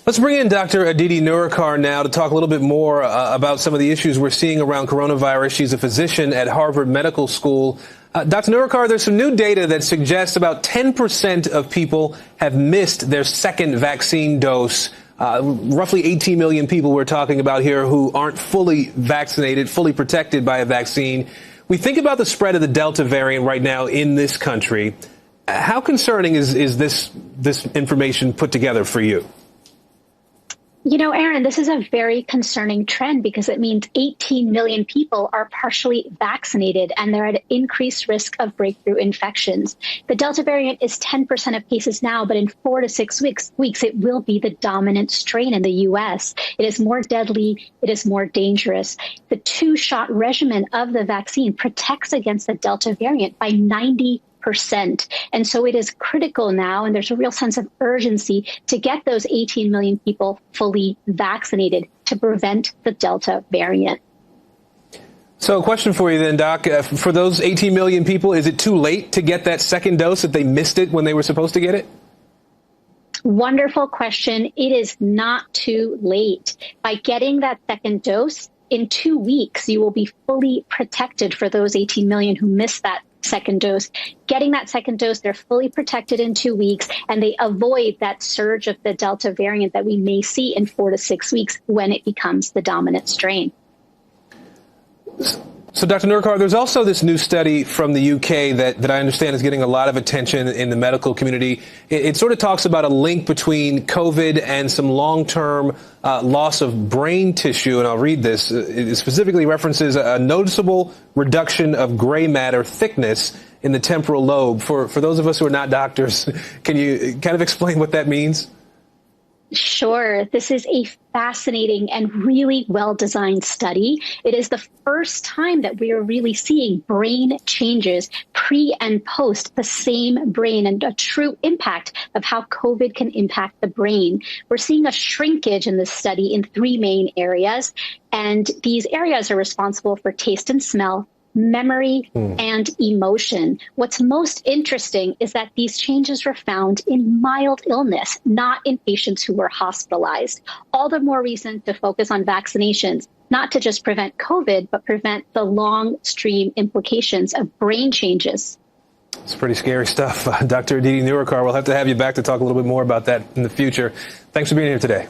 Let's bring in Dr. Aditi Nerurkar now to talk a little bit more about some of the issues we're seeing around coronavirus. She's a physician at Harvard Medical School. Dr. Nerurkar, there's some new data that suggests about 10% of people have missed their second vaccine dose. Roughly 18 million people we're talking about here who aren't fully vaccinated, fully protected by a vaccine. We think about the spread of the Delta variant right now in this country. How concerning is this information put together for you? You know, Aaron, this is a very concerning trend because it means 18 million people are partially vaccinated and they're at increased risk of breakthrough infections. The Delta variant is 10% of cases now, but in 4 to 6 weeks, it will be the dominant strain in the U.S. It is more deadly. It is more dangerous. The 2-shot regimen of the vaccine protects against the Delta variant by 90%. And so it is critical now, and there's a real sense of urgency to get those 18 million people fully vaccinated to prevent the Delta variant. So a question for you then, Doc. For those 18 million people, is it too late to get that second dose if they missed it when they were supposed to get it? Wonderful question. It is not too late. By getting that second dose, in 2 weeks, you will be fully protected for those 18 million who missed that second dose. Getting that second dose, they're fully protected in 2 weeks, and they avoid that surge of the Delta variant that we may see in 4 to 6 weeks when it becomes the dominant strain. So, Dr. Nerurkar, there's also this new study from the UK that I understand is getting a lot of attention in the medical community. It sort of talks about a link between COVID and some long-term loss of brain tissue, and I'll read this. It specifically references a noticeable reduction of gray matter thickness in the temporal lobe. For those of us who are not doctors, can you kind of explain what that means? Sure. This is a fascinating and really well-designed study. It is the first time that we are really seeing brain changes pre and post the same brain and a true impact of how COVID can impact the brain. We're seeing a shrinkage in this study in 3 main areas, and these areas are responsible for taste and smell, memory, and emotion. What's most interesting is that these changes were found in mild illness, not in patients who were hospitalized. All the more reason to focus on vaccinations, not to just prevent COVID, but prevent the long stream implications of brain changes. It's pretty scary stuff. Dr. Aditi Nerurkar, we'll have to have you back to talk a little bit more about that in the future. Thanks for being here today.